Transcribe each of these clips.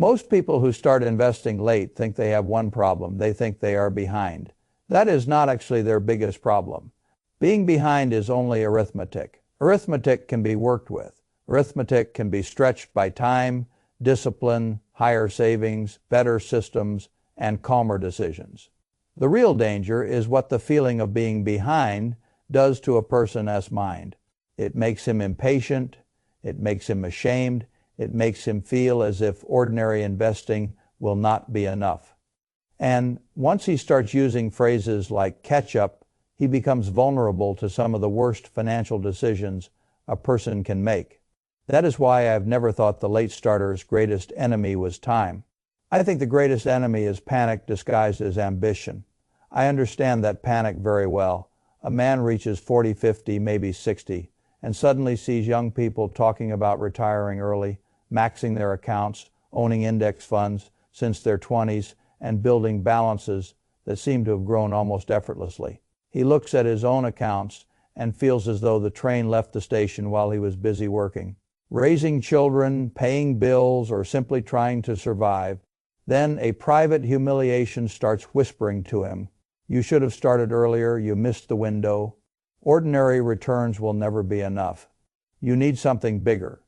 Most people who start investing late think they have one problem. They think they are behind. That is not actually their biggest problem. Being behind is only arithmetic. Arithmetic can be worked with. Arithmetic can be stretched by time, discipline, higher savings, better systems, and calmer decisions. The real danger is what the feeling of being behind does to a person's mind. It makes him impatient. It makes him ashamed. It makes him feel as if ordinary investing will not be enough. And once he starts using phrases like catch up, he becomes vulnerable to some of the worst financial decisions a person can make. That is why I've never thought the late starter's greatest enemy was time. I think the greatest enemy is panic disguised as ambition. I understand that panic very well. A man reaches 40, 50, maybe 60, and suddenly sees young people talking about retiring early, maxing their accounts, owning index funds since their 20s, and building balances that seem to have grown almost effortlessly. He looks at his own accounts and feels as though the train left the station while he was busy working, raising children, paying bills, or simply trying to survive. Then a private humiliation starts whispering to him, "You should have started earlier, you missed the window. Ordinary returns will never be enough. You need something bigger."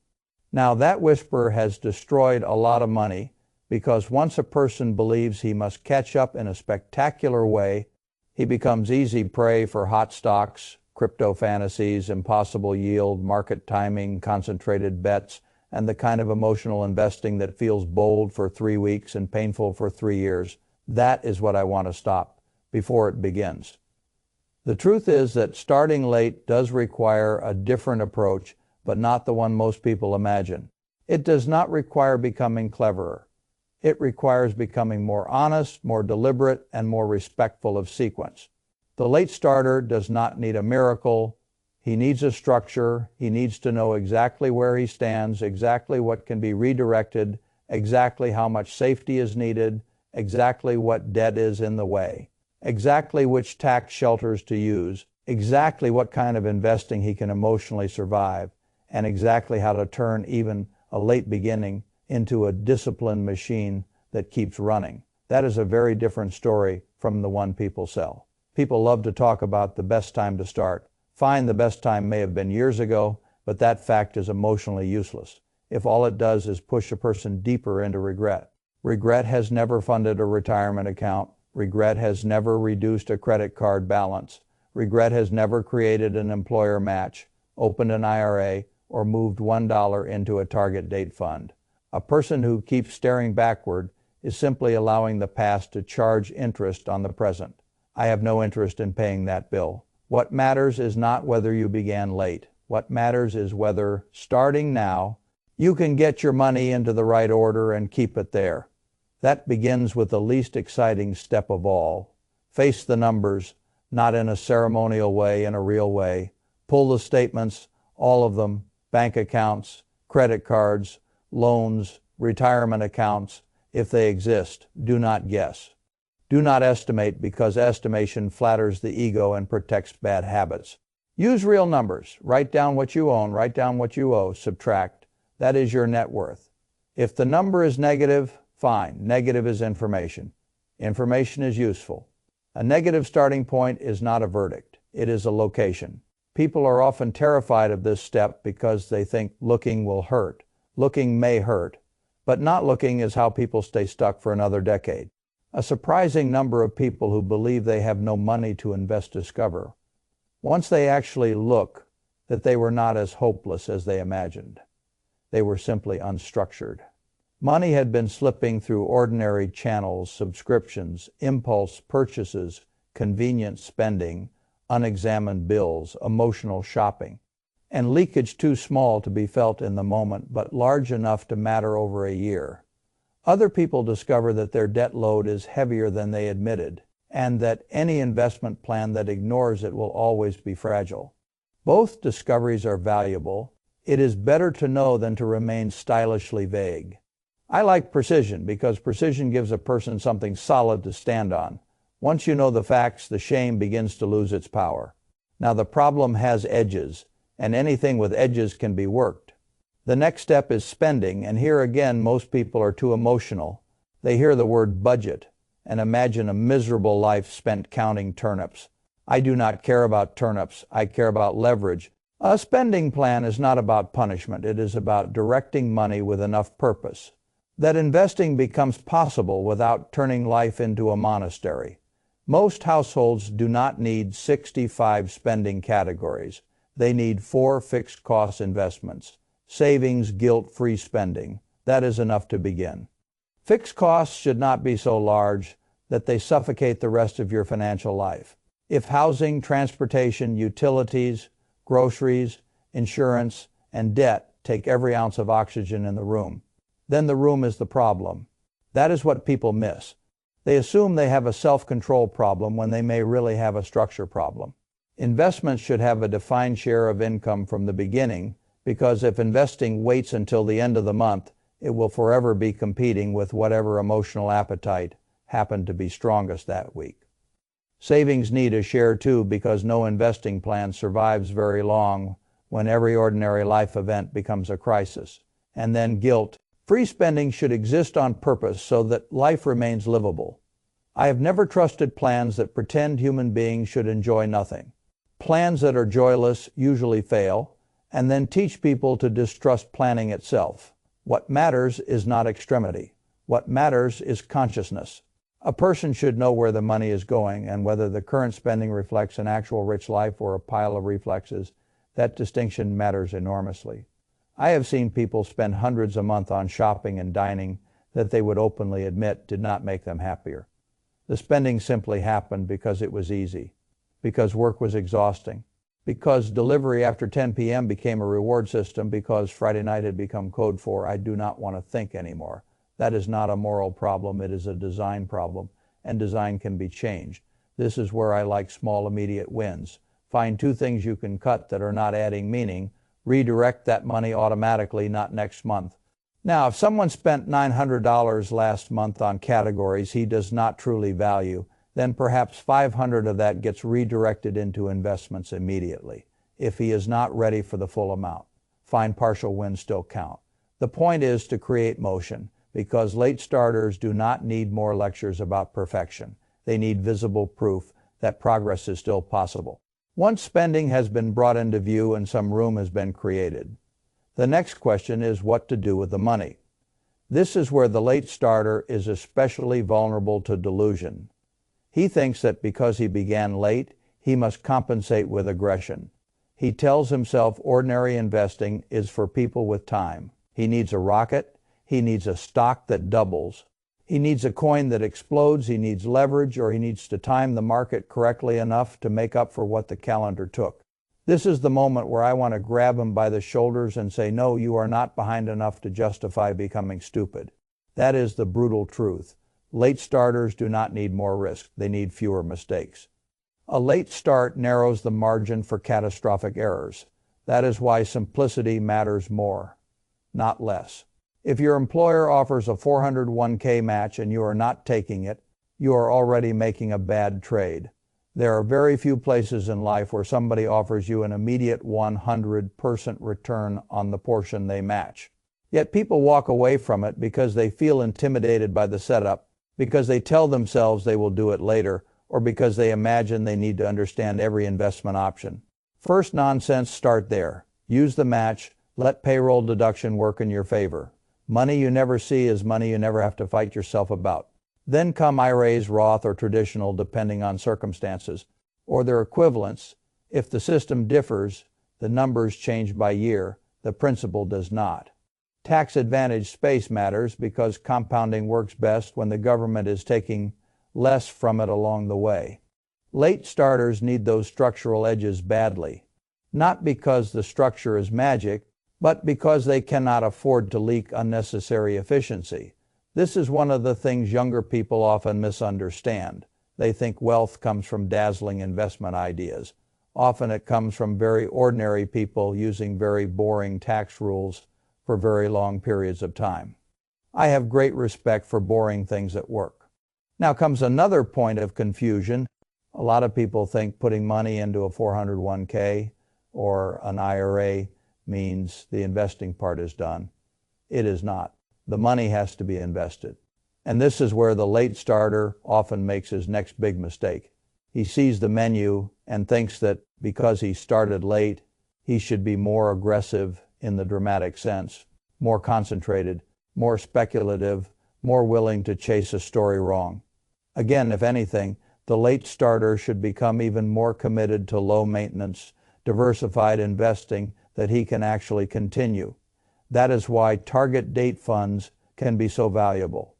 Now that whisper has destroyed a lot of money, because once a person believes he must catch up in a spectacular way, he becomes easy prey for hot stocks, crypto fantasies, impossible yield, market timing, concentrated bets, and the kind of emotional investing that feels bold for 3 weeks and painful for 3 years. That is what I want to stop before it begins. The truth is that starting late does require a different approach, but not the one most people imagine. It does not require becoming cleverer. It requires becoming more honest, more deliberate, and more respectful of sequence. The late starter does not need a miracle. He needs a structure. He needs to know exactly where he stands, exactly what can be redirected, exactly how much safety is needed, exactly what debt is in the way, exactly which tax shelters to use, exactly what kind of investing he can emotionally survive, and exactly how to turn even a late beginning into a disciplined machine that keeps running. That is a very different story from the one people sell. People love to talk about the best time to start. Fine, the best time may have been years ago, but that fact is emotionally useless if all it does is push a person deeper into regret. Regret has never funded a retirement account. Regret has never reduced a credit card balance. Regret has never created an employer match, opened an IRA, or moved $1 into a target date fund. A person who keeps staring backward is simply allowing the past to charge interest on the present. I have no interest in paying that bill. What matters is not whether you began late. What matters is whether, starting now, you can get your money into the right order and keep it there. That begins with the least exciting step of all. Face the numbers, not in a ceremonial way, in a real way. Pull the statements, all of them, bank accounts, credit cards, loans, retirement accounts, if they exist. Do not guess. Do not estimate, because estimation flatters the ego and protects bad habits. Use real numbers. Write down what you own, write down what you owe, subtract. That is your net worth. If the number is negative, fine. Negative is information. Information is useful. A negative starting point is not a verdict. It is a location. People are often terrified of this step because they think looking will hurt. Looking may hurt, but not looking is how people stay stuck for another decade. A surprising number of people who believe they have no money to invest discover, once they actually look, that they were not as hopeless as they imagined. They were simply unstructured. Money had been slipping through ordinary channels, subscriptions, impulse purchases, convenient spending, unexamined bills, emotional shopping, and leakage too small to be felt in the moment, but large enough to matter over a year. Other people discover that their debt load is heavier than they admitted, and that any investment plan that ignores it will always be fragile. Both discoveries are valuable. It is better to know than to remain stylishly vague. I like precision because precision gives a person something solid to stand on. Once you know the facts, the shame begins to lose its power. Now the problem has edges, and anything with edges can be worked. The next step is spending, and here again most people are too emotional. They hear the word budget and imagine a miserable life spent counting turnips. I do not care about turnips. I care about leverage. A spending plan is not about punishment. It is about directing money with enough purpose that investing becomes possible without turning life into a monastery. Most households do not need 65 spending categories. They need 4 fixed cost investments. Savings, guilt-free spending. That is enough to begin. Fixed costs should not be so large that they suffocate the rest of your financial life. If housing, transportation, utilities, groceries, insurance, and debt take every ounce of oxygen in the room, then the room is the problem. That is what people miss. They assume they have a self-control problem when they may really have a structure problem. Investments should have a defined share of income from the beginning, because if investing waits until the end of the month, it will forever be competing with whatever emotional appetite happened to be strongest that week. Savings need a share too, because no investing plan survives very long when every ordinary life event becomes a crisis. And then guilt. Free spending should exist on purpose so that life remains livable. I have never trusted plans that pretend human beings should enjoy nothing. Plans that are joyless usually fail, and then teach people to distrust planning itself. What matters is not extremity. What matters is consciousness. A person should know where the money is going, and whether the current spending reflects an actual rich life or a pile of reflexes. That distinction matters enormously. I have seen people spend hundreds a month on shopping and dining that they would openly admit did not make them happier. The spending simply happened because it was easy, because work was exhausting, because delivery after 10 p.m. became a reward system, because Friday night had become code for I do not want to think anymore. That is not a moral problem, it is a design problem, and design can be changed. This is where I like small immediate wins. Find 2 things you can cut that are not adding meaning. Redirect that money automatically, not next month. Now, if someone spent $900 last month on categories he does not truly value, then perhaps 500 of that gets redirected into investments immediately. If he is not ready for the full amount, find partial wins still count. The point is to create motion, because late starters do not need more lectures about perfection. They need visible proof that progress is still possible. Once spending has been brought into view and some room has been created, the next question is what to do with the money. This is where the late starter is especially vulnerable to delusion. He thinks that because he began late, he must compensate with aggression. He tells himself ordinary investing is for people with time. He needs a rocket. He needs a stock that doubles. He needs a coin that explodes. He needs leverage, or he needs to time the market correctly enough to make up for what the calendar took. This is the moment where I want to grab him by the shoulders and say, no, you are not behind enough to justify becoming stupid. That is the brutal truth. Late starters do not need more risk. They need fewer mistakes. A late start narrows the margin for catastrophic errors. That is why simplicity matters more, not less. If your employer offers a 401k match and you are not taking it, you are already making a bad trade. There are very few places in life where somebody offers you an immediate 100% return on the portion they match. Yet people walk away from it because they feel intimidated by the setup, because they tell themselves they will do it later, or because they imagine they need to understand every investment option. First nonsense, start there. Use the match. Let payroll deduction work in your favor. Money you never see is money you never have to fight yourself about. Then come IRAs, Roth, or traditional, depending on circumstances, or their equivalents. If the system differs, the numbers change by year. The principle does not. Tax advantage space matters because compounding works best when the government is taking less from it along the way. Late starters need those structural edges badly, not because the structure is magic, but because they cannot afford to leak unnecessary efficiency. This is one of the things younger people often misunderstand. They think wealth comes from dazzling investment ideas. Often it comes from very ordinary people using very boring tax rules for very long periods of time. I have great respect for boring things that work. Now comes another point of confusion. A lot of people think putting money into a 401k or an IRA means the investing part is done. It is not. The money has to be invested. And this is where the late starter often makes his next big mistake. He sees the menu and thinks that because he started late, he should be more aggressive in the dramatic sense, more concentrated, more speculative, more willing to chase a story wrong. Again, if anything, the late starter should become even more committed to low maintenance, diversified investing that he can actually continue. That is why target date funds can be so valuable.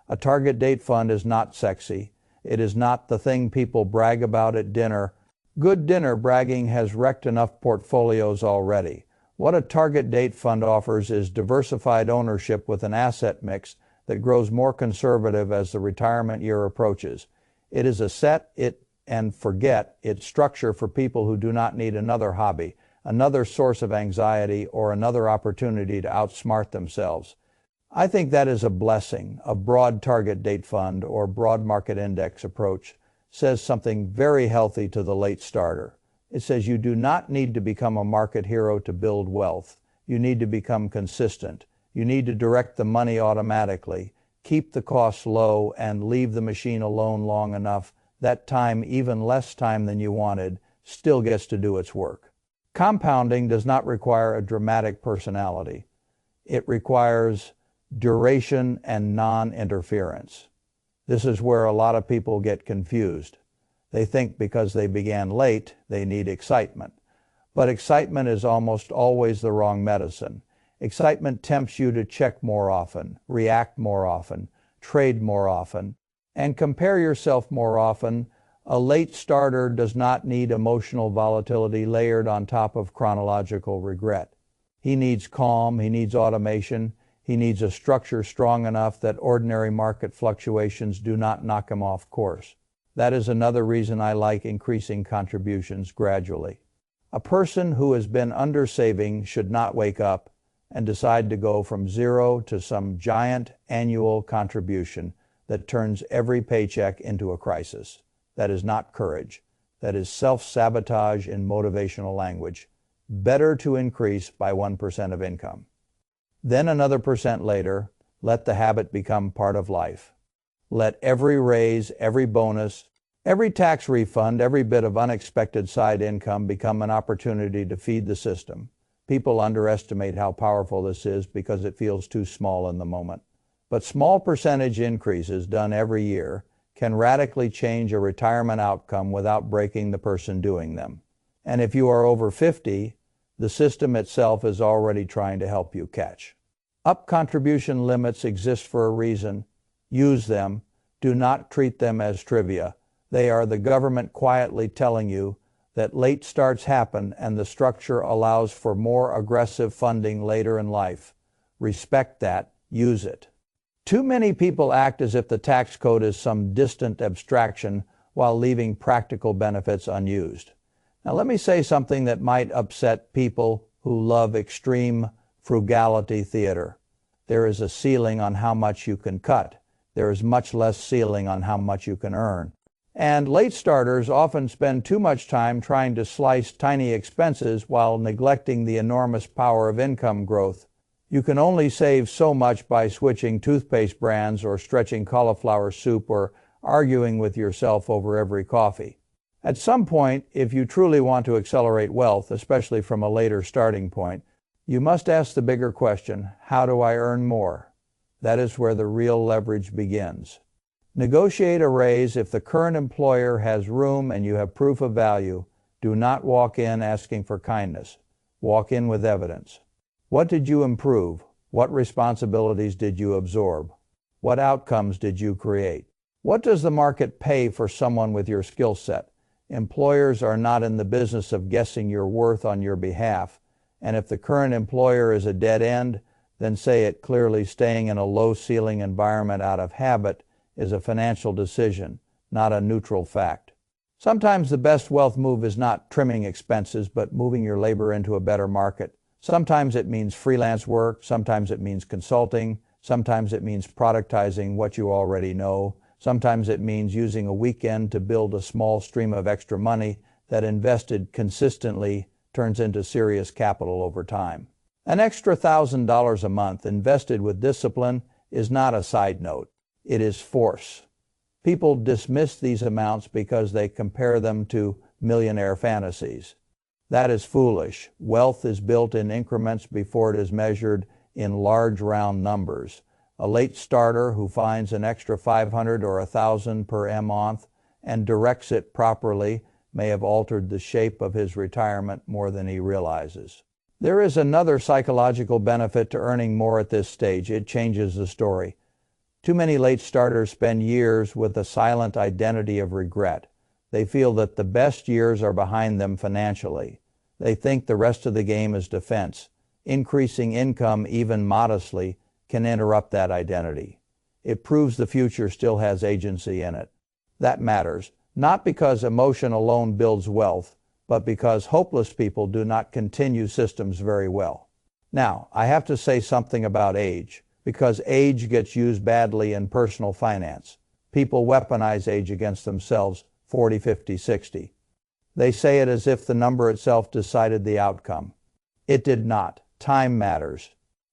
A target date fund is not sexy. It is not the thing people brag about at dinner. Good dinner bragging has wrecked enough portfolios already. What a target date fund offers is diversified ownership with an asset mix that grows more conservative as the retirement year approaches. It is a set it and forget it structure for people who do not need another hobby, another source of anxiety, or another opportunity to outsmart themselves. I think that is a blessing. A broad target date fund or broad market index approach says something very healthy to the late starter. It says you do not need to become a market hero to build wealth. You need to become consistent. You need to direct the money automatically, keep the costs low, and leave the machine alone long enough that time, even less time than you wanted, still gets to do its work. Compounding does not require a dramatic personality. It requires duration and non-interference. This is where a lot of people get confused. They think because they began late, they need excitement. But excitement is almost always the wrong medicine. Excitement tempts you to check more often, react more often, trade more often, and compare yourself more often. A late starter does not need emotional volatility layered on top of chronological regret. He needs calm, he needs automation, he needs a structure strong enough that ordinary market fluctuations do not knock him off course. That is another reason I like increasing contributions gradually. A person who has been undersaving should not wake up and decide to go from zero to some giant annual contribution that turns every paycheck into a crisis. That is not courage. That is self-sabotage in motivational language. Better to increase by 1% of income. Then another percent later, let the habit become part of life. Let every raise, every bonus, every tax refund, every bit of unexpected side income become an opportunity to feed the system. People underestimate how powerful this is because it feels too small in the moment. But small percentage increases done every year can radically change a retirement outcome without breaking the person doing them. And if you are over 50, the system itself is already trying to help you catch. Up contribution limits exist for a reason. Use them. Do not treat them as trivia. They are the government quietly telling you that late starts happen and the structure allows for more aggressive funding later in life. Respect that. Use it. Too many people act as if the tax code is some distant abstraction while leaving practical benefits unused. Now let me say something that might upset people who love extreme frugality theater. There is a ceiling on how much you can cut. There is much less ceiling on how much you can earn. And late starters often spend too much time trying to slice tiny expenses while neglecting the enormous power of income growth. You can only save so much by switching toothpaste brands or stretching cauliflower soup or arguing with yourself over every coffee. At some point, if you truly want to accelerate wealth, especially from a later starting point, you must ask the bigger question, how do I earn more? That is where the real leverage begins. Negotiate a raise if the current employer has room and you have proof of value. Do not walk in asking for kindness. Walk in with evidence. What did you improve? What responsibilities did you absorb? What outcomes did you create? What does the market pay for someone with your skill set? Employers are not in the business of guessing your worth on your behalf. And if the current employer is a dead end, then say it clearly. Staying in a low-ceiling environment out of habit is a financial decision, not a neutral fact. Sometimes the best wealth move is not trimming expenses, but moving your labor into a better market. Sometimes it means freelance work, sometimes it means consulting, sometimes it means productizing what you already know, sometimes it means using a weekend to build a small stream of extra money that invested consistently turns into serious capital over time. An extra $1,000 a month invested with discipline is not a side note. It is force. People dismiss these amounts because they compare them to millionaire fantasies. That is foolish. Wealth is built in increments before it is measured in large round numbers. A late starter who finds an extra $500 or $1,000 per month and directs it properly may have altered the shape of his retirement more than he realizes. There is another psychological benefit to earning more at this stage. It changes the story. Too many late starters spend years with a silent identity of regret. They feel that the best years are behind them financially. They think the rest of the game is defense. Increasing income, even modestly, can interrupt that identity. It proves the future still has agency in it. That matters, not because emotion alone builds wealth, but because hopeless people do not continue systems very well. Now, I have to say something about age, because age gets used badly in personal finance. People weaponize age against themselves, 40, 50, 60. They say it as if the number itself decided the outcome. It did not. Time matters.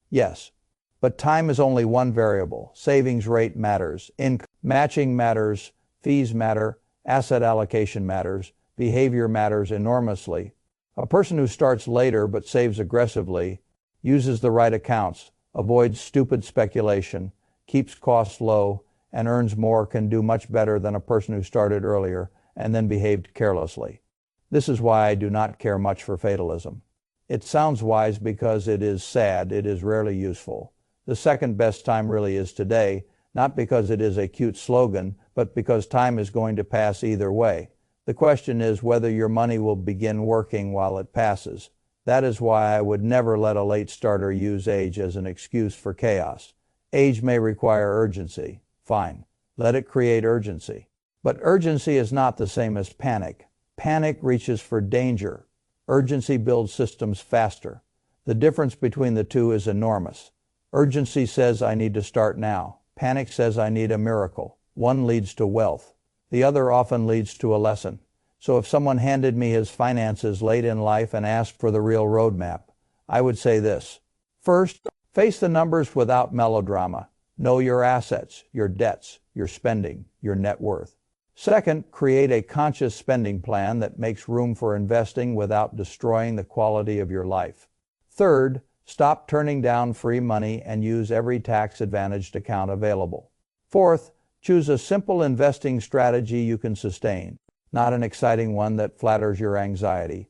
Yes, but time is only one variable. Savings rate matters. Income matching matters. Fees matter. Asset allocation matters. Behavior matters enormously. A person who starts later but saves aggressively, uses the right accounts, avoids stupid speculation, keeps costs low, and earns more can do much better than a person who started earlier and then behaved carelessly. This is why I do not care much for fatalism. It sounds wise because it is sad, it is rarely useful. The second best time really is today, not because it is a cute slogan, but because time is going to pass either way. The question is whether your money will begin working while it passes. That is why I would never let a late starter use age as an excuse for chaos. Age may require urgency. Fine. Let it create urgency. But urgency is not the same as panic. Panic reaches for danger. Urgency builds systems faster. The difference between the two is enormous. Urgency says I need to start now. Panic says I need a miracle. One leads to wealth. The other often leads to a lesson. So if someone handed me his finances late in life and asked for the real roadmap, I would say this. First, face the numbers without melodrama. Know your assets, your debts, your spending, your net worth. Second, create a conscious spending plan that makes room for investing without destroying the quality of your life. Third, stop turning down free money and use every tax-advantaged account available. Fourth, choose a simple investing strategy you can sustain, not an exciting one that flatters your anxiety.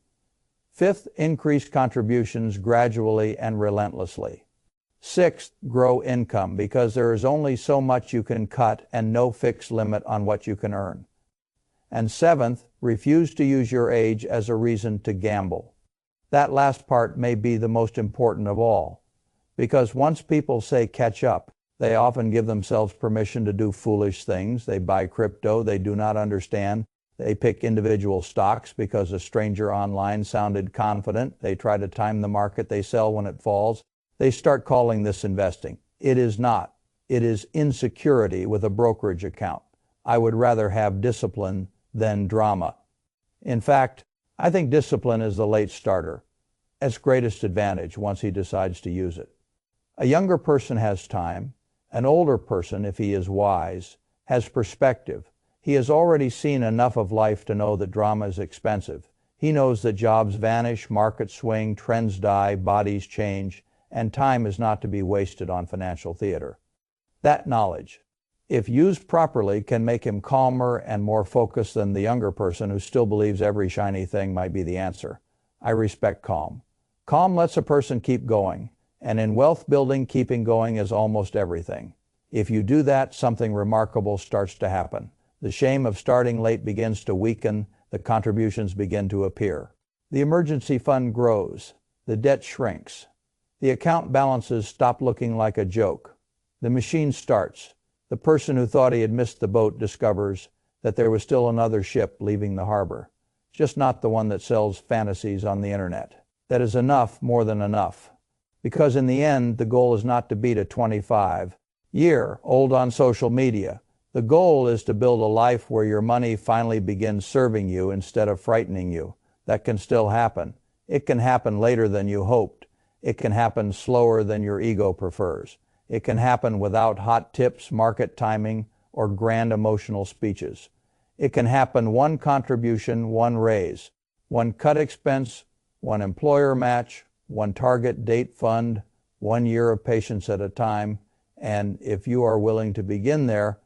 Fifth, increase contributions gradually and relentlessly. Sixth, grow income because there is only so much you can cut and no fixed limit on what you can earn. And seventh, refuse to use your age as a reason to gamble. That last part may be the most important of all, because once people say catch up, they often give themselves permission to do foolish things. They buy crypto they do not understand. They pick individual stocks because a stranger online sounded confident. They try to time the market. They sell when it falls. They start calling this investing. It is not. It is insecurity with a brokerage account. I would rather have discipline than drama. In fact, I think discipline is the late starter's greatest advantage once he decides to use it. A younger person has time. An older person, if he is wise, has perspective. He has already seen enough of life to know that drama is expensive. He knows that jobs vanish, markets swing, trends die, bodies change, and time is not to be wasted on financial theater. That knowledge, if used properly, can make him calmer and more focused than the younger person who still believes every shiny thing might be the answer. I respect calm. Calm lets a person keep going, and in wealth building, keeping going is almost everything. If you do that, something remarkable starts to happen. The shame of starting late begins to weaken, the contributions begin to appear. The emergency fund grows, the debt shrinks. The account balances stop looking like a joke. The machine starts. The person who thought he had missed the boat discovers that there was still another ship leaving the harbor, just not the one that sells fantasies on the internet. That is enough, more than enough. Because in the end, the goal is not to beat a 25-year-old on social media. The goal is to build a life where your money finally begins serving you instead of frightening you. That can still happen. It can happen later than you hoped. It can happen slower than your ego prefers. It can happen without hot tips, market timing, or grand emotional speeches. It can happen one contribution, one raise, one cut expense, one employer match, one target date fund, 1 year of patience at a time, and if you are willing to begin there,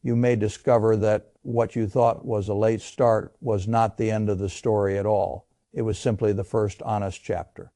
you may discover that what you thought was a late start was not the end of the story at all. It was simply the first honest chapter.